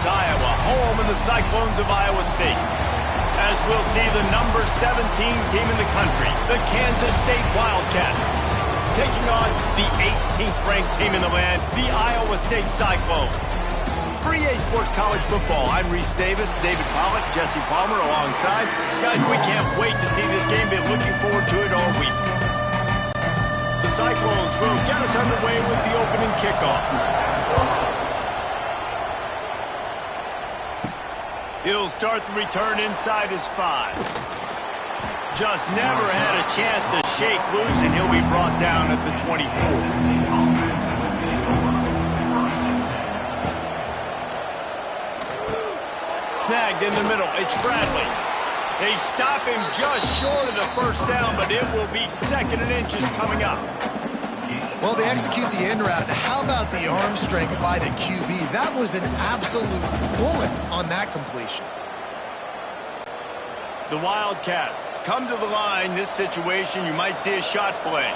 Iowa, home in the Cyclones of Iowa State. As we'll see the number 17 team in the country, the Kansas State Wildcats, taking on the 18th ranked team in the land, the Iowa State Cyclones. For EA Sports College Football, I'm Reese Davis, David Pollock, Jesse Palmer alongside. Guys, we can't wait to see this game. Been looking forward to it all week. The Cyclones will get us underway with the opening kickoff. He'll start the return inside his 5. Just never had a chance to shake loose, and he'll be brought down at the 24. Snagged in the middle. It's Bradley. They stop him just short of the first down, but it will be 2nd and inches coming up. Well, they execute the end route. How about the arm strength by the QB? That was an absolute bullet on that completion. The Wildcats come to the line. This situation, you might see a shot play.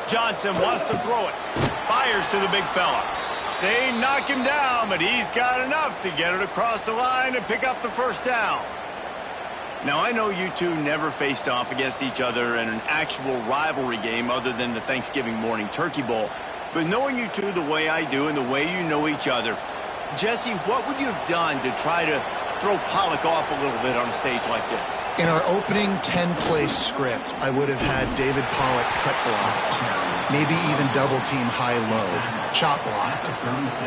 Johnson wants to throw it. Fires to the big fella. They knock him down, but he's got enough to get it across the line and pick up the first down. Now, I know you two never faced off against each other in an actual rivalry game other than the Thanksgiving morning Turkey Bowl. But knowing you two the way I do and the way you know each other, Jesse, what would you have done to try to throw Pollock off a little bit on a stage like this? In our opening 10-play script, I would have had David Pollock cut blocked, maybe even double-team high-low, chop blocked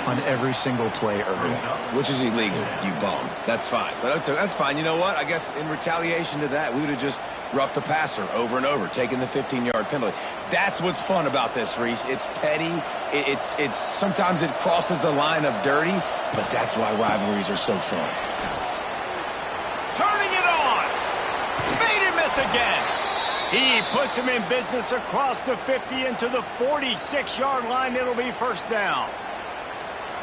on every single play early. Which is illegal, you bum. That's fine. But that's fine. You know what? I guess in retaliation to that, we would have just roughed the passer over and over, taking the 15-yard penalty. That's what's fun about this, Reese. It's petty. It's sometimes it crosses the line of dirty, but that's why rivalries are so fun. Turning it on. Made him miss again. He puts him in business across the 50 into the 46-yard line. It'll be first down.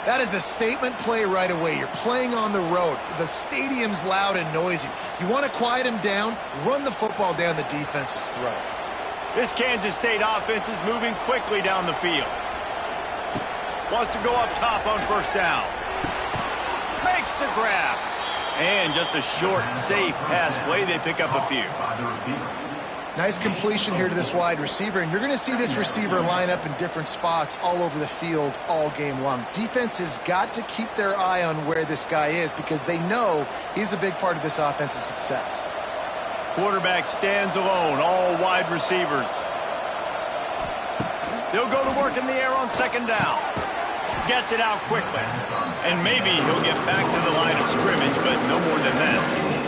That is a statement play right away. You're playing on the road. The stadium's loud and noisy. You want to quiet him down, run the football down the defense's throat. This Kansas State offense is moving quickly down the field. Wants to go up top on first down. Makes the grab. And just a short, safe pass play. They pick up a few. Nice completion here to this wide receiver, and you're going to see this receiver line up in different spots all over the field all game long. Defense has got to keep their eye on where this guy is because they know he's a big part of this offense's success. Quarterback stands alone, all wide receivers. They'll go to work in the air on second down. Gets it out quickly. And maybe he'll get back to the line of scrimmage, but no more than that.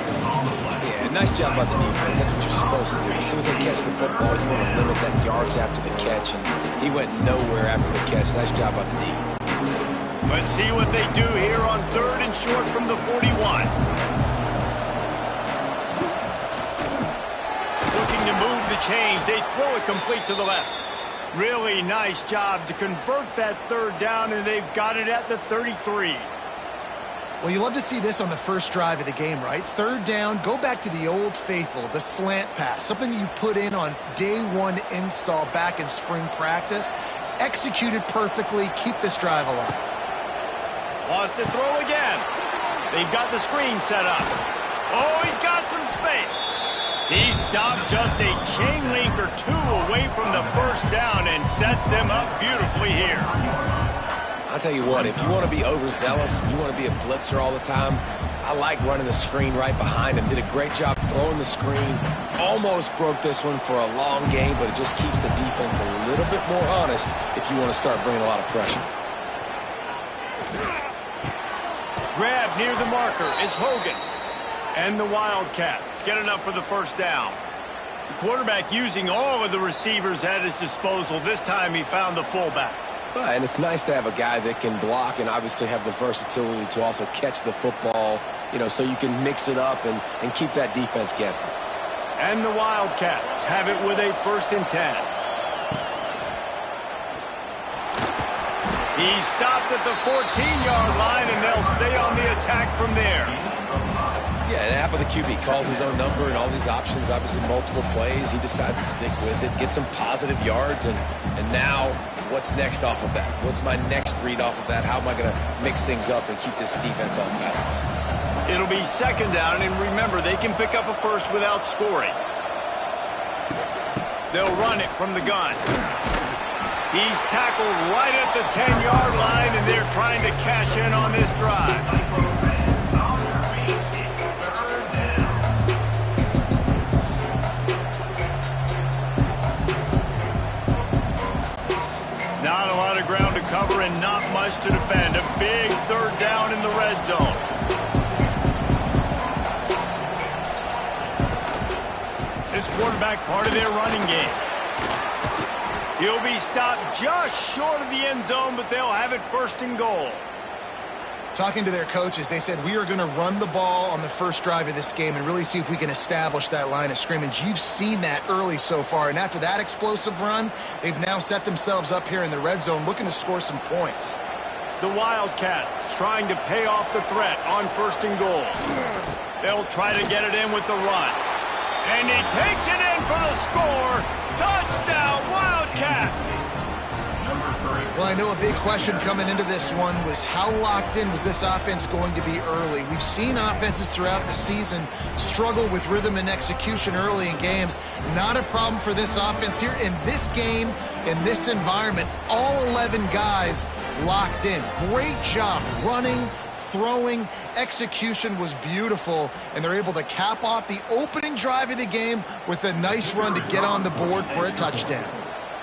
Nice job by the defense. That's what you're supposed to do. As soon as they catch the football, you want to limit that yards after the catch, and he went nowhere after the catch. Nice job by the D. Let's see what they do here on 3rd and short from the 41. Looking to move the chains. They throw it complete to the left. Really nice job to convert that 3rd down, and they've got it at the 33. Well, you love to see this on the first drive of the game, right? 3rd down, go back to the old faithful, the slant pass, something you put in on day 1 install back in spring practice. Executed perfectly, keep this drive alive. Wants to throw again. They've got the screen set up. Oh, he's got some space. He stopped just a chain link or 2 away from the first down and sets them up beautifully here. I'll tell you what, if you want to be overzealous, you want to be a blitzer all the time, I like running the screen right behind him. Did a great job throwing the screen. Almost broke this one for a long game, but it just keeps the defense a little bit more honest if you want to start bringing a lot of pressure. Grab near the marker. It's Hogan. And the Wildcats get enough for the first down. The quarterback using all of the receivers at his disposal. This time he found the fullback. And it's nice to have a guy that can block and obviously have the versatility to also catch the football, you know, so you can mix it up and keep that defense guessing. And the Wildcats have it with a 1st and 10. He stopped at the 14-yard line, and they'll stay on the attack from there. Yeah, it happened with the QB. Calls his own number and all these options, obviously multiple plays. He decides to stick with it, get some positive yards, and now what's next off of that? What's my next read off of that? How am I going to mix things up and keep this defense off balance? It'll be second down, and remember, they can pick up a first without scoring. They'll run it from the gun. He's tackled right at the 10-yard line, and they're trying to cash in on this drive. Not a lot of ground to cover and not much to defend. A big third down in the red zone. This quarterback part of their running game. He'll be stopped just short of the end zone, but they'll have it first and goal. Talking to their coaches, they said, we are going to run the ball on the first drive of this game and really see if we can establish that line of scrimmage. You've seen that early so far, and after that explosive run, they've now set themselves up here in the red zone looking to score some points. The Wildcats trying to pay off the threat on first and goal. They'll try to get it in with the run. And he takes it in for the score. Touchdown, Wildcats! Well, I know a big question coming into this one was how locked in was this offense going to be early? We've seen offenses throughout the season struggle with rhythm and execution early in games. Not a problem for this offense here. In this game, in this environment, all 11 guys locked in. Great job running, throwing, execution was beautiful, and they're able to cap off the opening drive of the game with a nice run to get on the board for a touchdown.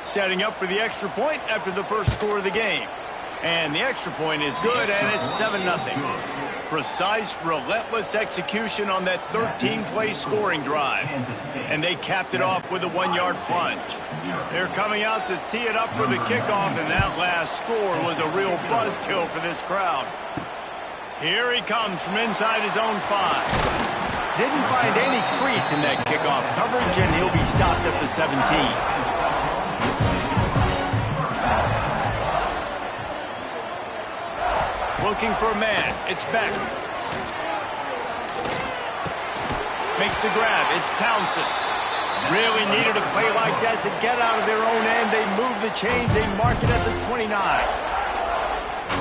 Setting up for the extra point after the first score of the game. And the extra point is good, and it's 7-0. Precise, relentless execution on that 13-play scoring drive. And they capped it off with a 1-yard plunge. They're coming out to tee it up for the kickoff, and that last score was a real buzzkill for this crowd. Here he comes from inside his own 5. Didn't find any crease in that kickoff coverage, and he'll be stopped at the 17. Looking for a man. It's Beck. Makes the grab. It's Townsend. Really needed a play like that to get out of their own end. They move the chains. They mark it at the 29.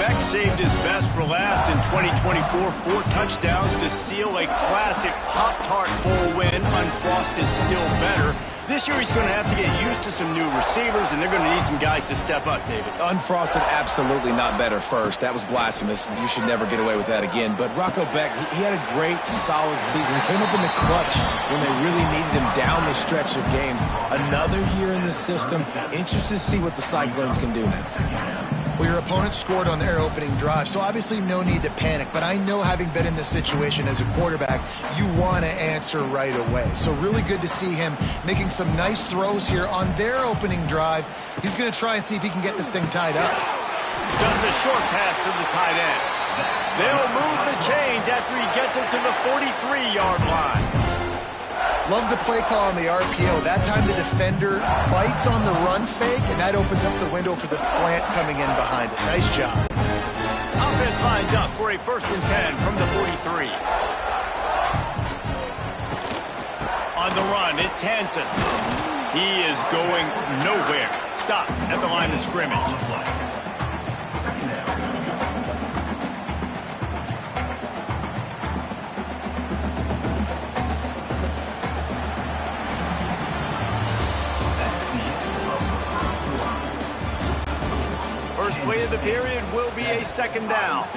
Beck saved his best for last in 2024. 4 touchdowns to seal a classic Pop-Tart Bowl win. Unfrosted, still better. This year he's going to have to get used to some new receivers, and they're going to need some guys to step up, David. Unfrosted, absolutely not better first. That was blasphemous. You should never get away with that again. But Rocco Beck, he had a great, solid season. Came up in the clutch when they really needed him down the stretch of games. Another year in the system. Interested to see what the Cyclones can do now. Well, your opponent scored on their opening drive, so obviously no need to panic. But I know, having been in this situation as a quarterback, you want to answer right away. So really good to see him making some nice throws here on their opening drive. He's going to try and see if he can get this thing tied up. Just a short pass to the tight end. They'll move the chains after he gets it to the 43-yard line. Love the play call on the RPO. That time the defender bites on the run fake, and that opens up the window for the slant coming in behind it. Nice job. Offense lines up for a 1st and 10 from the 43. On the run, it's Hansen. He is going nowhere. Stop at the line of scrimmage. First play of the period will be a 2nd down.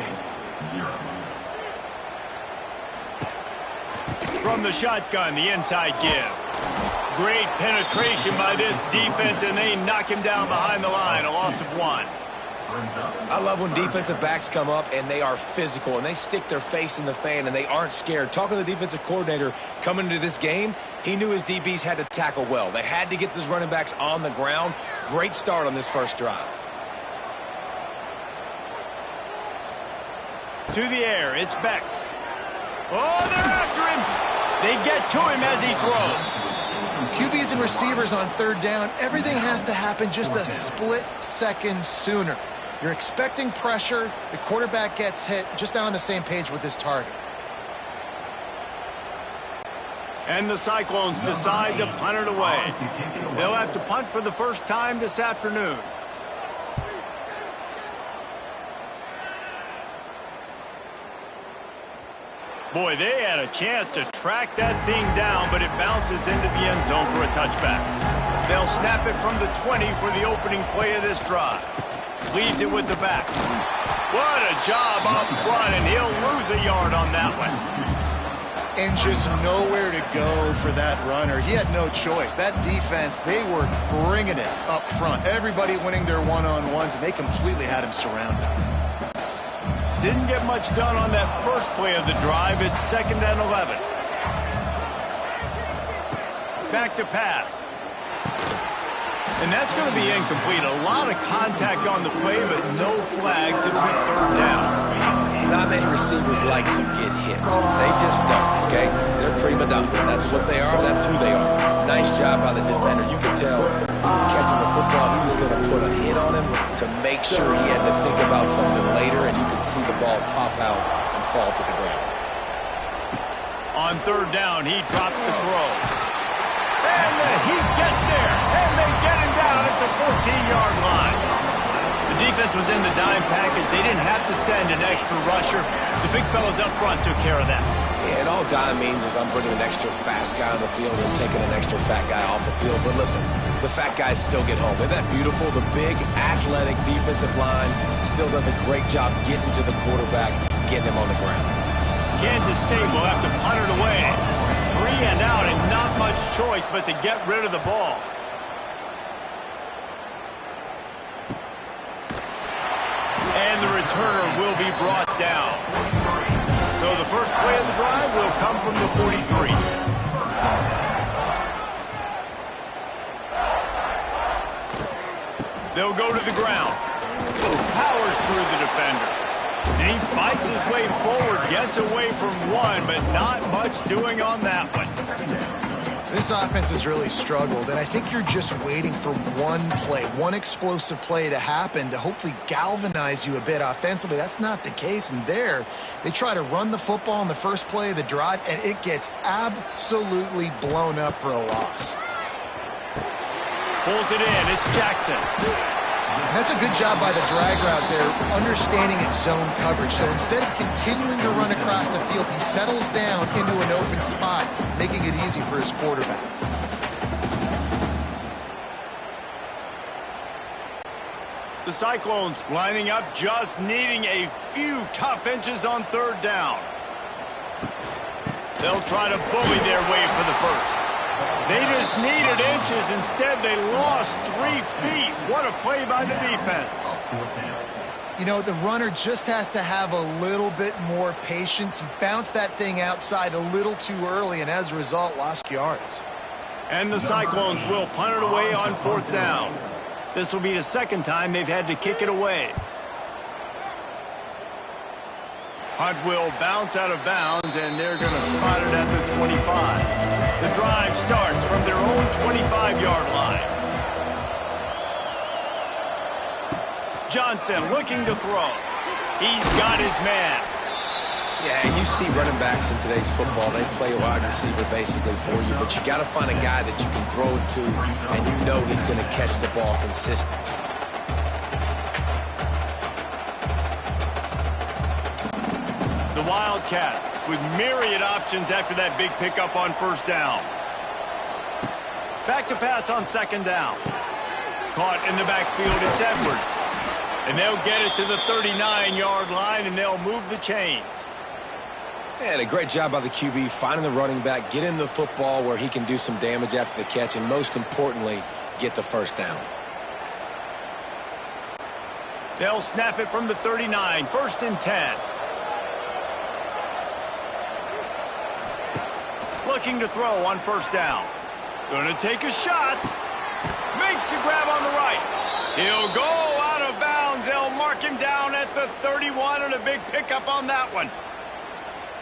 From the shotgun, the inside give. Great penetration by this defense, and they knock him down behind the line. A loss of 1. I love when defensive backs come up and they are physical and they stick their face in the fan and they aren't scared. Talking to the defensive coordinator coming into this game, he knew his DBs had to tackle well. They had to get those running backs on the ground. Great start on this first drive. To the air, it's Beck. Oh, they're after him. They get to him as he throws. QBs and receivers on 3rd down, everything has to happen just a split second sooner. You're expecting pressure, the quarterback gets hit, just not on the same page with his target. And the Cyclones decide to punt it away. They'll have to punt for the first time this afternoon. Boy, they had a chance to track that thing down, but it bounces into the end zone for a touchback. They'll snap it from the 20 for the opening play of this drive. Leaves it with the back. What a job up front, and he'll lose a yard on that one. And just nowhere to go for that runner. He had no choice. That defense, they were bringing it up front. Everybody winning their one-on-ones, and they completely had him surrounded. Didn't get much done on that first play of the drive. It's 2nd and 11. Back to pass. And that's going to be incomplete. A lot of contact on the play, but no flags. It'll be 3rd down. Not many receivers like to get hit. They just don't, okay? They're prima donnas. That's what they are. That's who they are. Nice job by the defender. You could tell he was catching the football. He was going to put a hit on him to make sure he had to think about something later, and you could see the ball pop out and fall to the ground. On 3rd down, he drops the throw. And he gets there, and they get him down at the 14-yard line. The defense was in the dime package. They didn't have to send an extra rusher. The big fellas up front took care of that. Yeah, and all dime means is I'm bringing an extra fast guy on the field and taking an extra fat guy off the field. But listen, the fat guys still get home. Isn't that beautiful? The big, athletic defensive line still does a great job getting to the quarterback, getting him on the ground. Kansas State will have to punt it away. 3 and out, and not much choice but to get rid of the ball. And the returner will be brought down. So the first play of the drive will come from the 43. They'll go to the ground. Powers through the defender. And he fights his way forward, gets away from one, but not much doing on that one. This offense has really struggled, and I think you're just waiting for one play, one explosive play to happen to hopefully galvanize you a bit offensively. That's not the case, and there they try to run the football in the first play of the drive, and it gets absolutely blown up for a loss. Pulls it in. It's Jackson. And that's a good job by the drag route there, understanding its zone coverage. So instead of continuing to run across the field, he settles down into an open spot, making it easy for his quarterback. The Cyclones lining up, just needing a few tough inches on 3rd down. They'll try to bully their way for the first. They just needed inches. Instead, they lost 3 feet. What a play by the defense. You know, the runner just has to have a little bit more patience. He bounced that thing outside a little too early, and as a result, lost yards. And the Cyclones will punt it away on 4th down. This will be the 2nd time they've had to kick it away. Punt will bounce out of bounds, and they're going to spot it at the 25. The drive starts from their own 25-yard line. Johnson looking to throw. He's got his man. Yeah, and you see running backs in today's football, they play a wide receiver basically for you, but you got to find a guy that you can throw it to, and you know he's going to catch the ball consistently. The Wildcats with myriad options after that big pickup on 1st down. Back to pass on 2nd down. Caught in the backfield, it's Edwards. And they'll get it to the 39-yard line, and they'll move the chains. And a great job by the QB finding the running back, get him the football where he can do some damage after the catch, and most importantly, get the 1st down. They'll snap it from the 39, 1st and 10. Looking to throw on 1st down. Going to take a shot. Makes the grab on the right. He'll go out of bounds. They'll mark him down at the 31, and a big pickup on that one.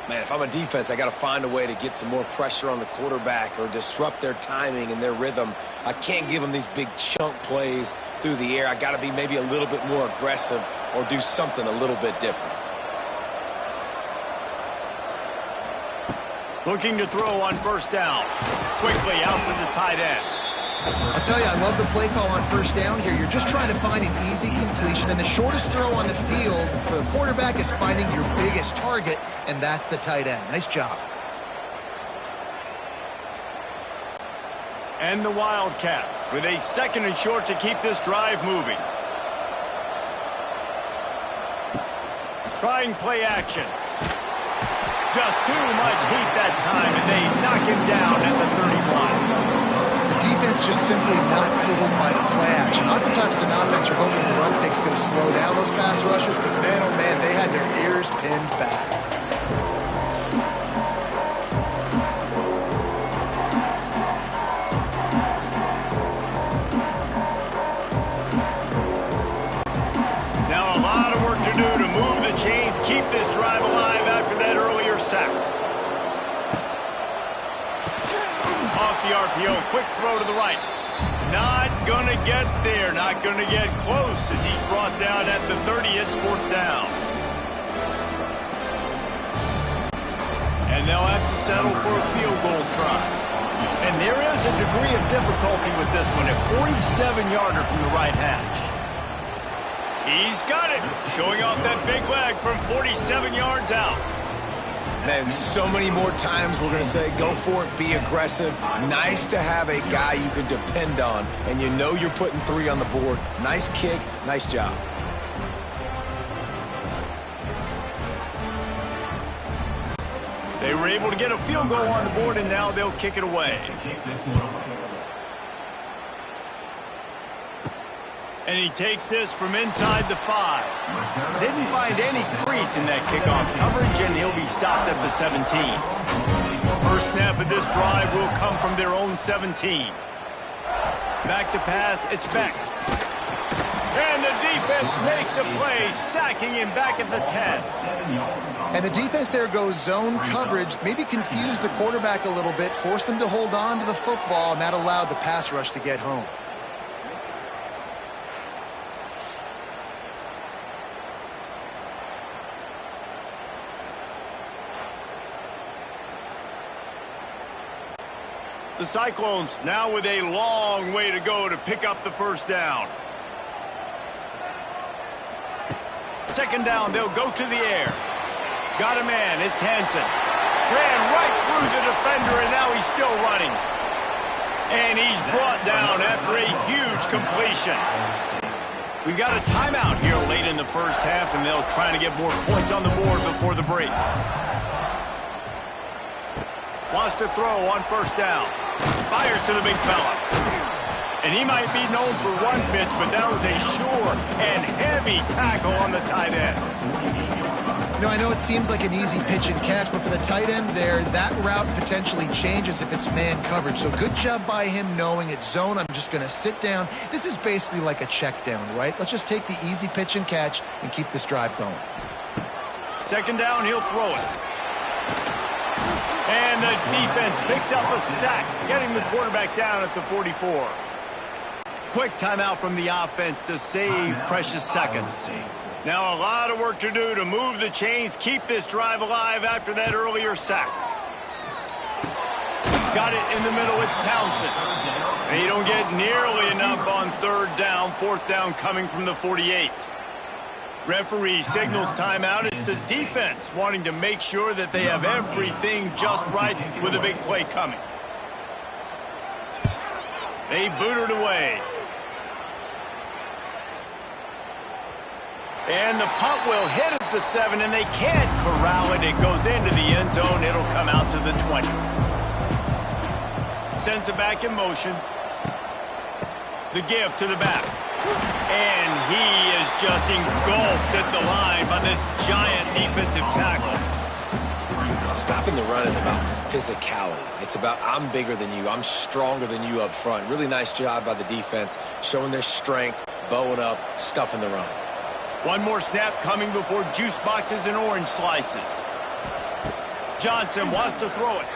Man, if I'm a defense, I got to find a way to get some more pressure on the quarterback or disrupt their timing and their rhythm. I can't give them these big chunk plays through the air. I got to be maybe a little bit more aggressive or do something a little bit different. Looking to throw on first down. Quickly out to the tight end. I tell you, I love the play call on first down here. You're just trying to find an easy completion, and the shortest throw on the field for the quarterback is finding your biggest target, and that's the tight end. Nice job. And the Wildcats with a 2nd and short to keep this drive moving. Trying play action. Just too much heat that time, and they knock him down at the 31. The defense just simply not fooled by the play action. Oftentimes, an offense are hoping the run fix going to slow down those pass rushers, but man, oh man, they had their ears pinned back. Now a lot of work to do to move the chains, keep this drive alive after that earlier sack. Off the RPO, quick throw to the right. Not going to get there, not going to get close as he's brought down at the 30. It's 4th down. And they'll have to settle for a field goal try. And there is a degree of difficulty with this one, a 47-yarder from the right hash. He's got it, showing off that big leg from 47 yards out. Man, so many more times we're going to say, go for it, be aggressive. Nice to have a guy you can depend on, and you know you're putting 3 on the board. Nice kick, nice job. They were able to get a field goal on the board, and now they'll kick it away. And he takes this from inside the 5. Didn't find any crease in that kickoff coverage, and he'll be stopped at the 17. First snap of this drive will come from their own 17. Back to pass, it's Beck. And the defense makes a play, sacking him back at the 10. And the defense there goes zone coverage, maybe confused the quarterback a little bit, forced him to hold on to the football, and that allowed the pass rush to get home. The Cyclones now with a long way to go to pick up the first down. 2nd down, they'll go to the air. Got a man, it's Hansen. Ran right through the defender, and now he's still running. And he's brought down after a huge completion. We've got a timeout here late in the first half, and they'll try to get more points on the board before the break. Wants to throw on first down. Fires to the big fella. And he might be known for one pitch, but that was a sure and heavy tackle on the tight end. You know, I know it seems like an easy pitch and catch, but for the tight end there, that route potentially changes if it's man coverage. So good job by him knowing it's zone. I'm just going to sit down. This is basically like a check down, right? Let's just take the easy pitch and catch and keep this drive going. 2nd down, he'll throw it. And the defense picks up a sack, getting the quarterback down at the 44. Quick timeout from the offense to save precious seconds. Now a lot of work to do to move the chains, keep this drive alive after that earlier sack. Got it in the middle, it's Townsend. And you don't get nearly enough on 3rd down, 4th down coming from the 48. Referee signals timeout. It's the defense wanting to make sure that they have everything just right with a big play coming. They boot it away. And the punt will hit at the 7, and they can't corral it. It goes into the end zone. It'll come out to the 20. Sends it back in motion. The give to the back. And he is just engulfed at the line by this giant defensive tackle. Stopping the run is about physicality. It's about I'm bigger than you. I'm stronger than you up front. Really nice job by the defense, showing their strength, bowing up, stuffing the run. One more snap coming before juice boxes and orange slices. Johnson wants to throw it.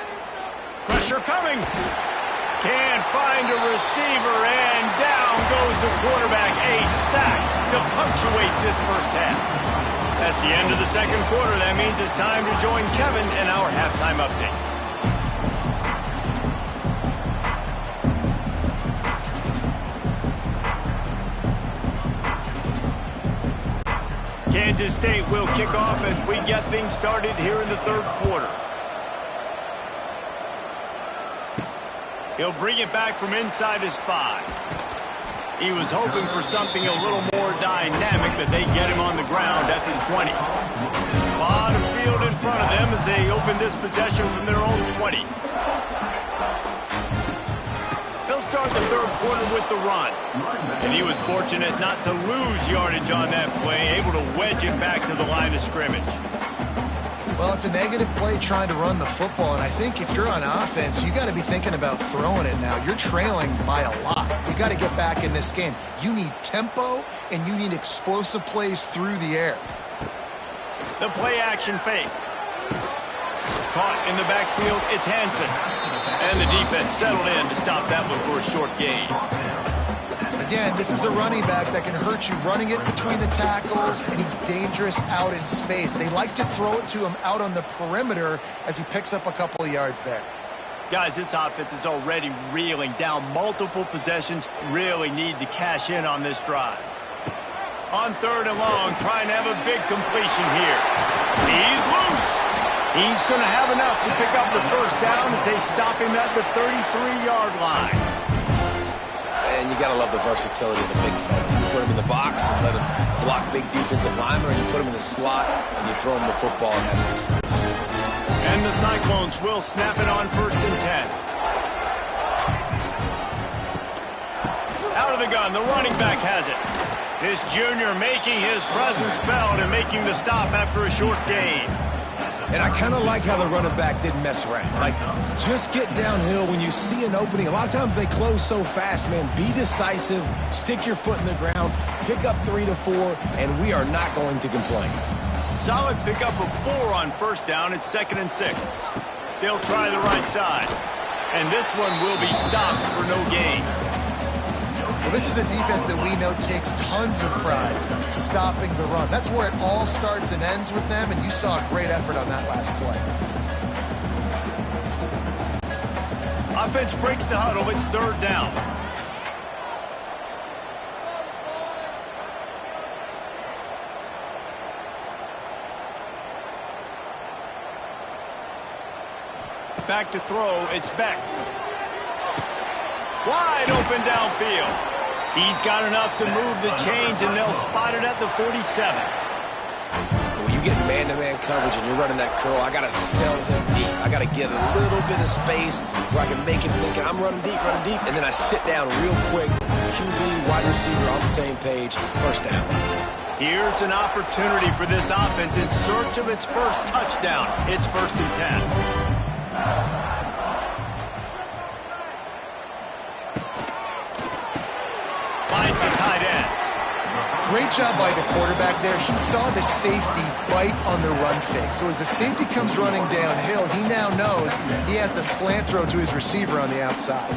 Pressure coming. Can't find a receiver, and down goes the quarterback. A sack to punctuate this first half. That's the end of the second quarter. That means it's time to join Kevin in our halftime update. Kansas State will kick off as we get things started here in the third quarter. He'll bring it back from inside his 5. He was hoping for something a little more dynamic, but they get him on the ground at the 20. A lot of field in front of them as they open this possession from their own 20. They'll start the third quarter with the run. And he was fortunate not to lose yardage on that play, able to wedge it back to the line of scrimmage. Well, it's a negative play trying to run the football, and I think if you're on offense, you got to be thinking about throwing it now. You're trailing by a lot. You got to get back in this game. You need tempo, and you need explosive plays through the air. The play action fake. Caught in the backfield, it's Hansen. And the defense settled in to stop that one for a short gain. Again, this is a running back that can hurt you running it between the tackles, and he's dangerous out in space. They like to throw it to him out on the perimeter as he picks up a couple of yards there. Guys, this offense is already reeling down multiple possessions, really need to cash in on this drive. On third and long, trying to have a big completion here. He's loose. He's going to have enough to pick up the first down as they stop him at the 33-yard line. And you got to love the versatility of the big fella. You put him in the box and let him block big defensive linemen, or you put him in the slot and you throw him the football and have success. And the Cyclones will snap it on 1st and 10. Out of the gun, the running back has it. This junior making his presence felt and making the stop after a short gain. And I kind of like how the running back didn't mess around. Like, just get downhill when you see an opening. A lot of times they close so fast, man. Be decisive, stick your foot in the ground, pick up 3 to 4, and we are not going to complain. Solid pickup of 4 on first down. It's 2nd and 6. They'll try the right side. And this one will be stopped for no gain. Well, this is a defense that we know takes tons of pride stopping the run. That's where it all starts and ends with them, and you saw a great effort on that last play. Offense breaks the huddle. It's 3rd down. Back to throw. It's Beck. Wide open downfield. He's got enough to move the chains, and they'll spot it at the 47. When you get man-to-man coverage and you're running that curl, I got to sell him deep. I got to get a little bit of space where I can make him think I'm running deep, and then I sit down real quick. QB, wide receiver on the same page, 1st down. Here's an opportunity for this offense in search of its first touchdown. It's 1st and 10. Finds the tight end. Great job by the quarterback there. He saw the safety bite on the run fake. So as the safety comes running downhill, he now knows he has the slant throw to his receiver on the outside.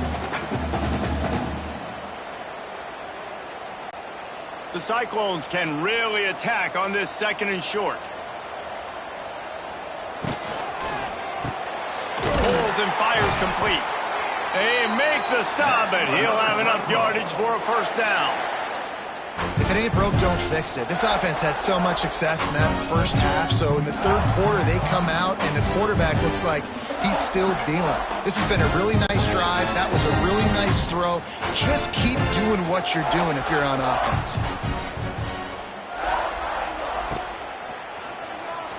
The Cyclones can really attack on this 2nd and short. Pulls and fires complete. They make the stop, but he'll have enough yardage for a 1st down. If it ain't broke, don't fix it. This offense had so much success in that first half, so in the third quarter, they come out, and the quarterback looks like he's still dealing. This has been a really nice drive. That was a really nice throw. Just keep doing what you're doing if you're on offense.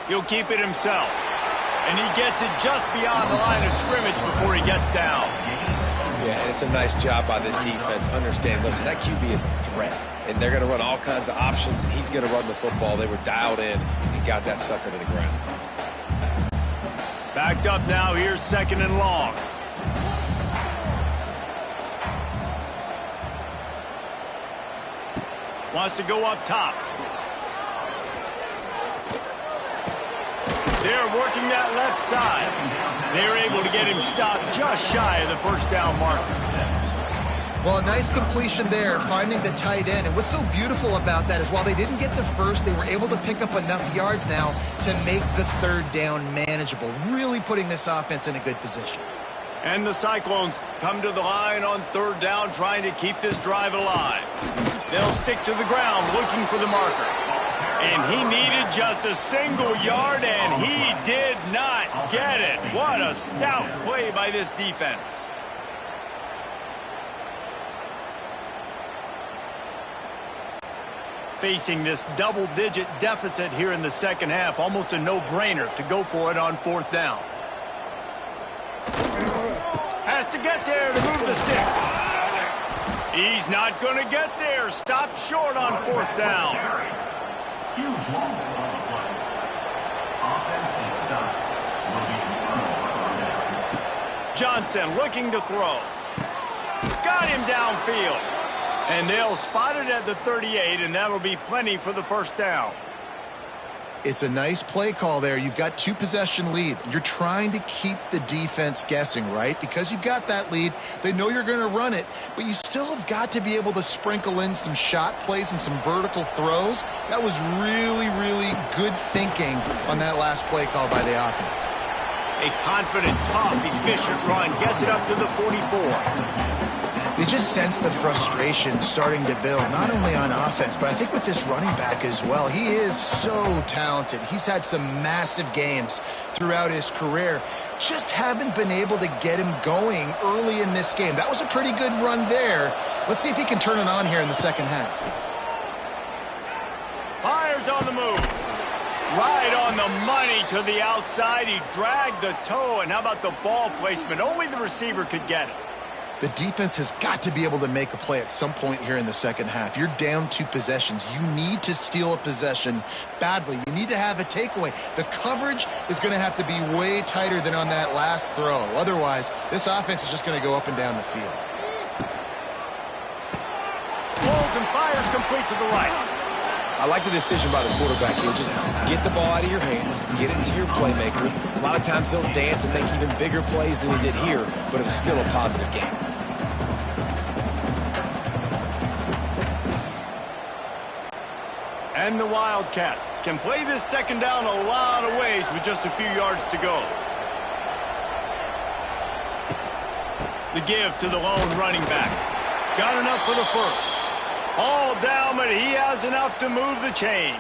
He'll keep it himself. And he gets it just beyond the line of scrimmage before he gets down. Yeah, and it's a nice job by this defense. Understand, listen, that QB is a threat. And they're going to run all kinds of options, and he's going to run the football. They were dialed in and got that sucker to the ground. Backed up now. Here's 2nd and long. Wants to go up top. They're working that left side. They're able to get him stopped just shy of the 1st down marker. Well, a nice completion there, finding the tight end. And what's so beautiful about that is while they didn't get the first, they were able to pick up enough yards now to make the 3rd down manageable, really putting this offense in a good position. And the Cyclones come to the line on 3rd down, trying to keep this drive alive. They'll stick to the ground, looking for the marker. And he needed just a single yard, and he did not get it. What a stout play by this defense. Facing this double-digit deficit here in the second half, almost a no-brainer to go for it on fourth down. Has to get there to move the sticks. He's not going to get there. Stopped short on fourth down. Huge loss on the play. Offense is stopped. Will be returned for down. Johnson looking to throw. Got him downfield. And they'll spot it at the 38, and that'll be plenty for the first down. It's a nice play call there. You've got 2-possession lead. You're trying to keep the defense guessing, right? Because you've got that lead, they know you're going to run it, but you still have got to be able to sprinkle in some shot plays and some vertical throws. That was really, really good thinking on that last play call by the offense. A confident, tough, efficient run gets it up to the 44. You just sense the frustration starting to build, not only on offense, but I think with this running back as well. He is so talented. He's had some massive games throughout his career. Just haven't been able to get him going early in this game. That was a pretty good run there. Let's see if he can turn it on here in the second half. Byers on the move. Right on the money to the outside. He dragged the toe, and how about the ball placement? Only the receiver could get it. The defense has got to be able to make a play at some point here in the second half. You're down 2 possessions. You need to steal a possession badly. You need to have a takeaway. The coverage is going to have to be way tighter than on that last throw. Otherwise, this offense is just going to go up and down the field. Holds and fires complete to the right. I like the decision by the quarterback here. Just get the ball out of your hands, get it to your playmaker. A lot of times he'll dance and make even bigger plays than he did here, but it was still a positive game. And the Wildcats can play this second down a lot of ways with just a few yards to go. The give to the lone running back. Got enough for the first. All down, but he has enough to move the chains.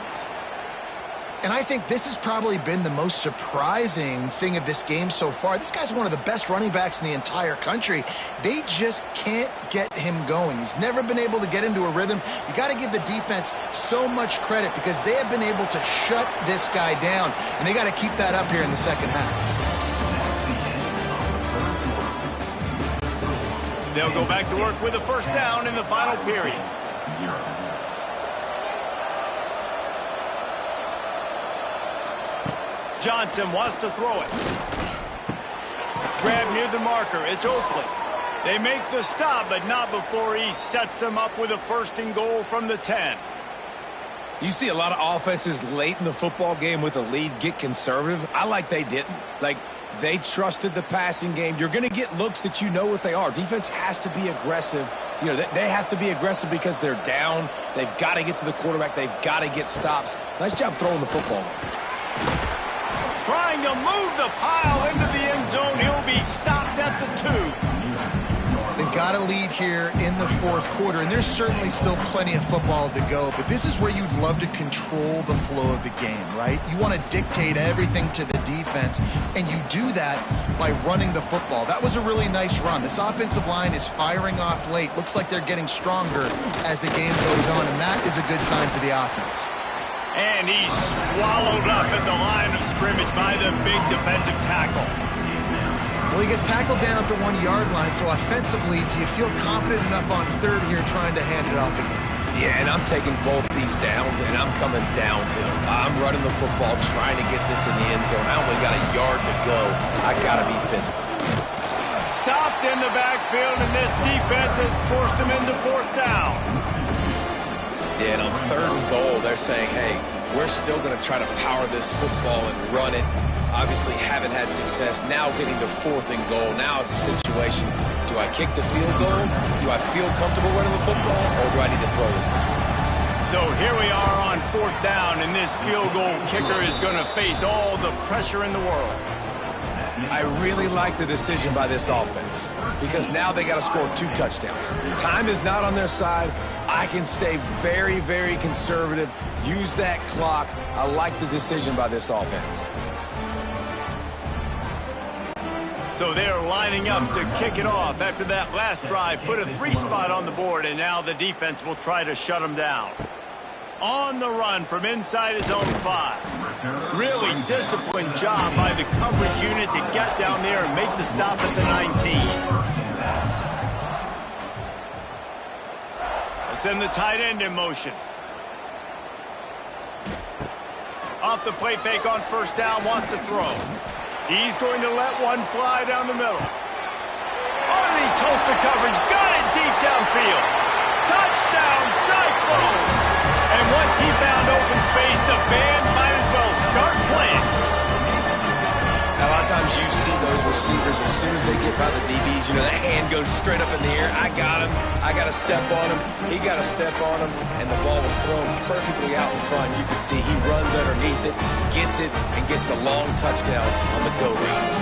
And I think this has probably been the most surprising thing of this game so far. This guy's one of the best running backs in the entire country. They just can't get him going. He's never been able to get into a rhythm. You got to give the defense so much credit because they have been able to shut this guy down, and they got to keep that up here in the second half. They'll go back to work with a first down in the final period. Johnson wants to throw it. Grab near the marker. It's Oakley. They make the stop, but not before he sets them up with a first and goal from the 10. You see a lot of offenses late in the football game with a lead get conservative. I like they didn't. Like, they trusted the passing game. You're going to get looks that you know what they are. Defense has to be aggressive. You know, they have to be aggressive because they're down. They've got to get to the quarterback. They've got to get stops. Nice job throwing the football. Trying to move the pile into the end zone. He'll be stopped at the 2. They've got a lead here in the fourth quarter, and there's certainly still plenty of football to go, but this is where you'd love to control the flow of the game, right? You want to dictate everything to the defense, and you do that by running the football. That was a really nice run. This offensive line is firing off late. Looks like they're getting stronger as the game goes on, and that is a good sign for the offense. And he's swallowed up at the line of scrimmage by the big defensive tackle. Well, he gets tackled down at the 1-yard line, so offensively, do you feel confident enough on third here trying to hand it off again? Yeah, and I'm taking both these downs, and I'm coming downhill. I'm running the football, trying to get this in the end zone. I only got a yard to go. I got to be physical. Stopped in the backfield, and this defense has forced him into fourth down. Yeah, and on third and goal, they're saying, hey, we're still going to try to power this football and run it. Obviously haven't had success. Now getting to fourth and goal. Now it's a situation. Do I kick the field goal? Do I feel comfortable running the football? Or do I need to throw this thing? So here we are on fourth down, and this field goal kicker is going to face all the pressure in the world. I really like the decision by this offense because now they got to score 2 touchdowns. Time is not on their side. I can stay very, very conservative, use that clock. I like the decision by this offense. So they're lining up to kick it off after that last drive. Put a 3 spot on the board, and now the defense will try to shut them down. On the run from inside his own 5. Really disciplined job by the coverage unit to get down there and make the stop at the 19. Let's send the tight end in motion. Off the play fake on first down, wants to throw. He's going to let one fly down the middle. Underneath Tulsa coverage, got it deep downfield. Touchdown, Cyclones! And once he found open space, the band might as well start playing. Now, a lot of times you see those receivers, as soon as they get by the DBs, you know, that hand goes straight up in the air. I got him. I got to step on him. He got to step on him. And the ball was thrown perfectly out in front. You can see he runs underneath it, gets it, and gets the long touchdown on the go route.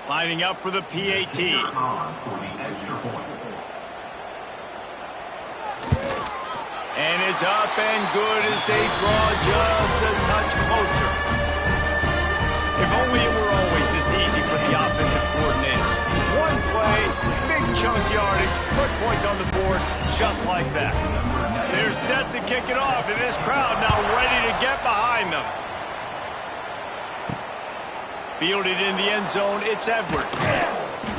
Lining up for the PAT. And it's up and good as they draw just a touch closer. If only it were always this easy for the offensive coordinators. One play, big chunk yardage, put points on the board just like that. They're set to kick it off, and this crowd now ready to get behind them. Fielded in the end zone, it's Edwards.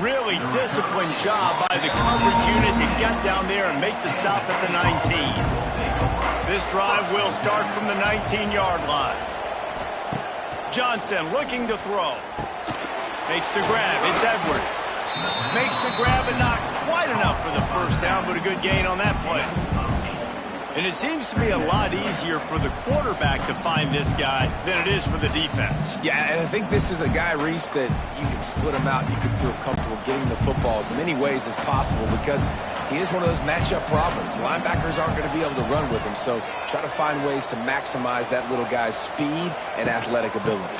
Really disciplined job by the coverage unit to get down there and make the stop at the 19. This drive will start from the 19-yard line. Johnson looking to throw. Makes the grab, it's Edwards. Makes the grab and not quite enough for the first down, but a good gain on that play. And it seems to be a lot easier for the quarterback to find this guy than it is for the defense. Yeah, and I think this is a guy, Reese, that you can split him out. You can feel comfortable getting the football as many ways as possible because he is one of those matchup problems. Linebackers aren't going to be able to run with him, so try to find ways to maximize that little guy's speed and athletic ability.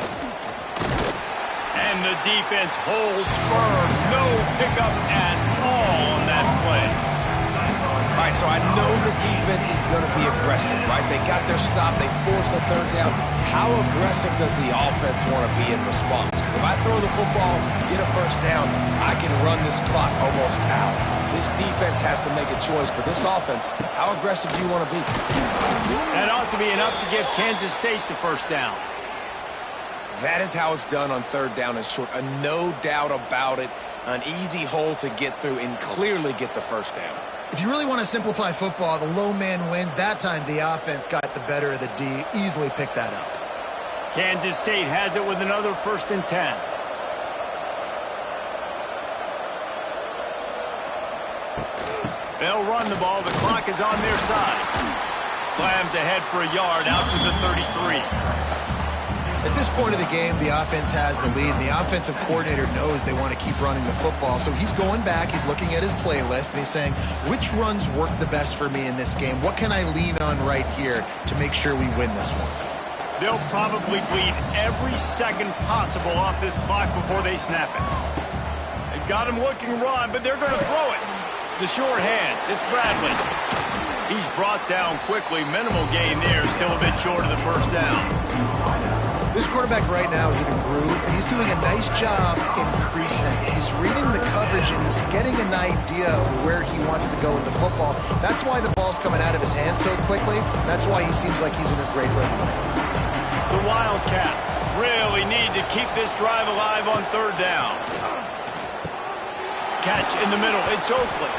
And the defense holds firm. No pickup at all on that play. All right, so I know the defense is going to be aggressive, right? They got their stop. They forced a third down. How aggressive does the offense want to be in response? Because if I throw the football, get a first down, I can run this clock almost out. This defense has to make a choice. For this offense, how aggressive do you want to be? That ought to be enough to give Kansas State the first down. That is how it's done on third down and short. No doubt about it. An easy hole to get through and clearly get the first down. If you really want to simplify football, the low man wins. That time, the offense got the better of the D. Easily picked that up. Kansas State has it with another 1st and 10. They'll run the ball. The clock is on their side. Slams ahead for a yard out to the 33. At this point of the game, the offense has the lead, and the offensive coordinator knows they want to keep running the football. So he's going back, he's looking at his playlist, and he's saying, which runs work the best for me in this game? What can I lean on right here to make sure we win this one? They'll probably bleed every second possible off this clock before they snap it. They've got him looking run, but they're going to throw it. The short hands, it's Bradley. He's brought down quickly. Minimal gain there, still a bit short of the first down. This quarterback right now is in a groove, and he's doing a nice job increasing. He's reading the coverage, and he's getting an idea of where he wants to go with the football. That's why the ball's coming out of his hands so quickly. That's why he seems like he's in a great rhythm. The Wildcats really need to keep this drive alive on third down. Catch in the middle. It's Oakley.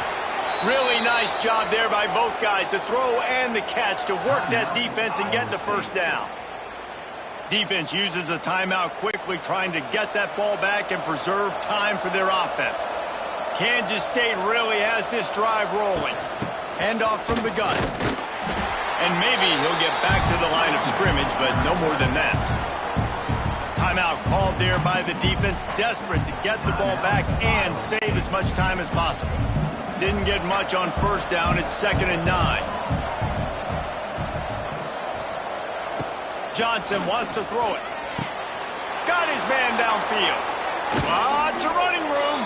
Really nice job there by both guys to throw and the catch to work that defense and get the first down. Defense uses a timeout quickly, trying to get that ball back and preserve time for their offense. Kansas State really has this drive rolling. Handoff from the gun. And maybe he'll get back to the line of scrimmage, but no more than that. Timeout called there by the defense, desperate to get the ball back and save as much time as possible. Didn't get much on first down. It's 2nd and 9. Johnson wants to throw it. Got his man downfield. Lots of running room.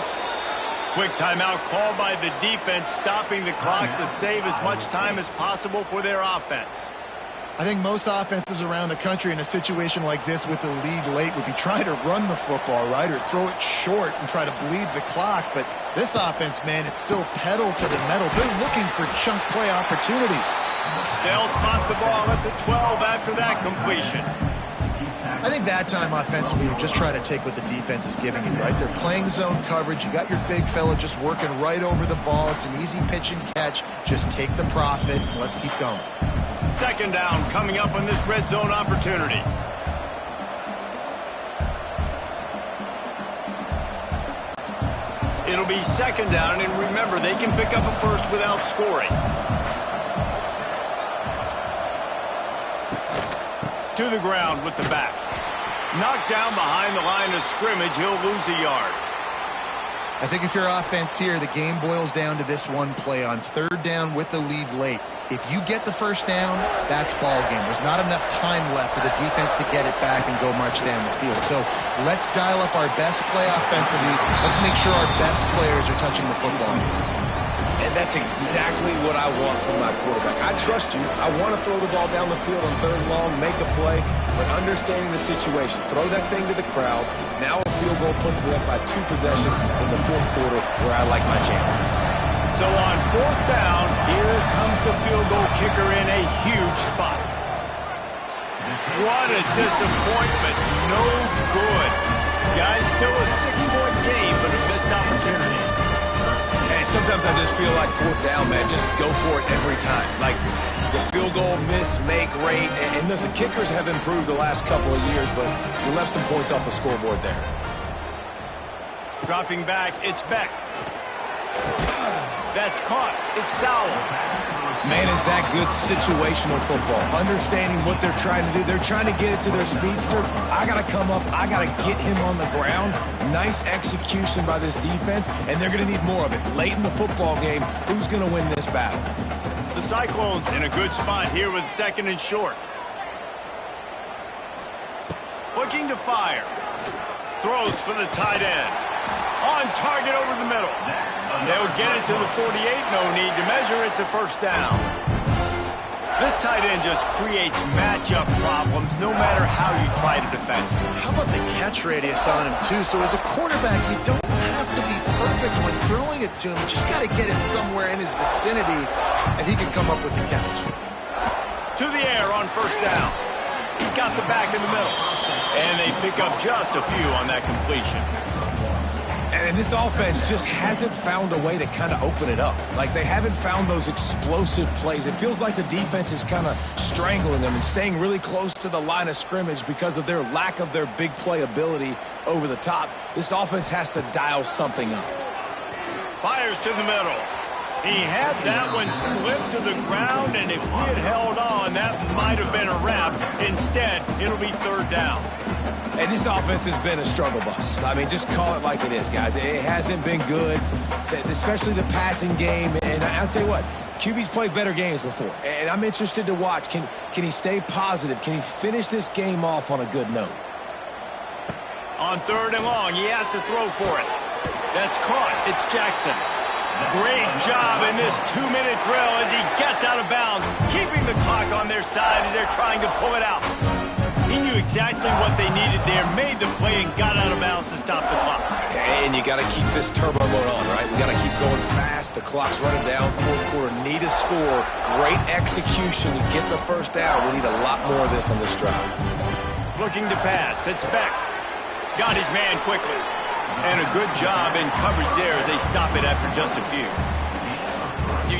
Quick timeout called by the defense, stopping the clock to save as much time as possible for their offense. I think most offensives around the country in a situation like this with the lead late would be trying to run the football, right, or throw it short and try to bleed the clock. But this offense, man, it's still pedal to the metal. They're looking for chunk play opportunities. They'll spot the ball at the 12 after that completion. I think that time offensively, you're just trying to take what the defense is giving you, right? They're playing zone coverage. You got your big fella just working right over the ball. It's an easy pitch and catch. Just take the profit and let's keep going. Second down coming up on this red zone opportunity. It'll be second down, and remember, they can pick up a first without scoring. To the ground with the back. Knocked down behind the line of scrimmage. He'll lose a yard. I think if you're offense here, the game boils down to this one play on third down with the lead late. If you get the first down, that's ball game. There's not enough time left for the defense to get it back and go march down the field. So let's dial up our best play offensively. Let's make sure our best players are touching the football. And that's exactly what I want from my quarterback. I trust you. I want to throw the ball down the field on third and long, make a play, but understanding the situation. Throw that thing to the crowd. Now a field goal puts me up by 2 possessions in the fourth quarter where I like my chances. So on fourth down, here comes the field goal kicker in a huge spot. What a disappointment. No good. Guys, still a 6-point game, but a missed opportunity. And sometimes I just feel like fourth down, man, just go for it every time. Like the field goal miss, make rate. And listen, kickers have improved the last couple of years, but you left some points off the scoreboard there. Dropping back, it's Beck. That's caught. It's Sowell. Man, is that good situational football. Understanding what they're trying to do. They're trying to get it to their speedster. I got to come up. I got to get him on the ground. Nice execution by this defense, and they're going to need more of it. Late in the football game, who's going to win this battle? The Cyclones in a good spot here with second and short. Looking to fire. Throws for the tight end. On target over the middle. They'll get it to the 48. No need to measure. It's a first down. This tight end just creates matchup problems no matter how you try to defend. How about the catch radius on him, too? So as a quarterback, you don't have to be perfect when throwing it to him. You just got to get it somewhere in his vicinity, and he can come up with the catch. To the air on first down. He's got the back in the middle. And they pick up just a few on that completion. And this offense just hasn't found a way to kind of open it up. Like, they haven't found those explosive plays. It feels like the defense is kind of strangling them and staying really close to the line of scrimmage because of their lack of their big play ability over the top. This offense has to dial something up. Fires to the middle. He had that one slip to the ground, and if he had held on, that might have been a wrap. Instead, it'll be third down. And this offense has been a struggle bus. I mean, just call it like it is, guys. It hasn't been good, especially the passing game. And I'll tell you what, QB's played better games before. And I'm interested to watch. Can he stay positive? Can he finish this game off on a good note? On third and long, he has to throw for it. That's caught. It's Jackson. Great job in this 2-minute drill as he gets out of bounds, keeping the clock on their side as they're trying to pull it out. He knew exactly what they needed there, made the play, and got out of bounds to stop the clock. And you got to keep this turbo mode on, right? We got to keep going fast. The clock's running down. Fourth quarter, need a score. Great execution to get the first down. We need a lot more of this on this drive. Looking to pass. It's Beck. Got his man quickly. And a good job in coverage there as they stop it after just a few.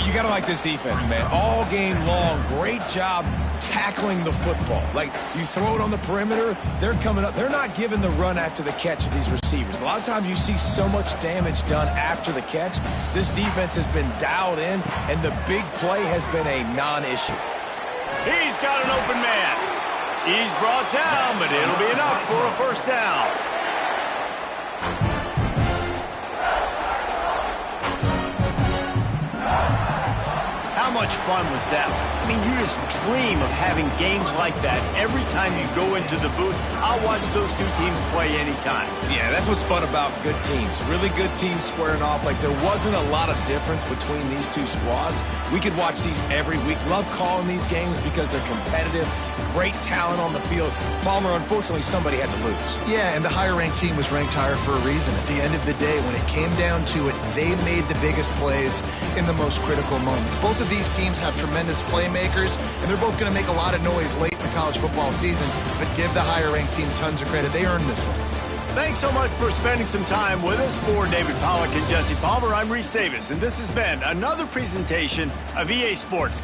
You got to like this defense, man. All game long, great job tackling the football. Like, you throw it on the perimeter, they're coming up. They're not giving the run after the catch of these receivers. A lot of times you see so much damage done after the catch. This defense has been dialed in, and the big play has been a non-issue. He's got an open man. He's brought down, but it'll be enough for a first down. How much fun was that? I mean, you just dream of having games like that every time you go into the booth. I'll watch those two teams play anytime. Yeah, that's what's fun about good teams. Really good teams squaring off. Like, there wasn't a lot of difference between these two squads. We could watch these every week. Love calling these games because they're competitive. Great talent on the field. Palmer, unfortunately, somebody had to lose. Yeah, and the higher-ranked team was ranked higher for a reason. At the end of the day, when it came down to it, they made the biggest plays in the most critical moments. Both of these teams have tremendous playmakers, and they're both going to make a lot of noise late in the college football season, but give the higher-ranked team tons of credit. They earned this one. Thanks so much for spending some time with us. For David Pollack and Jesse Palmer, I'm Reese Davis, and this has been another presentation of EA Sports.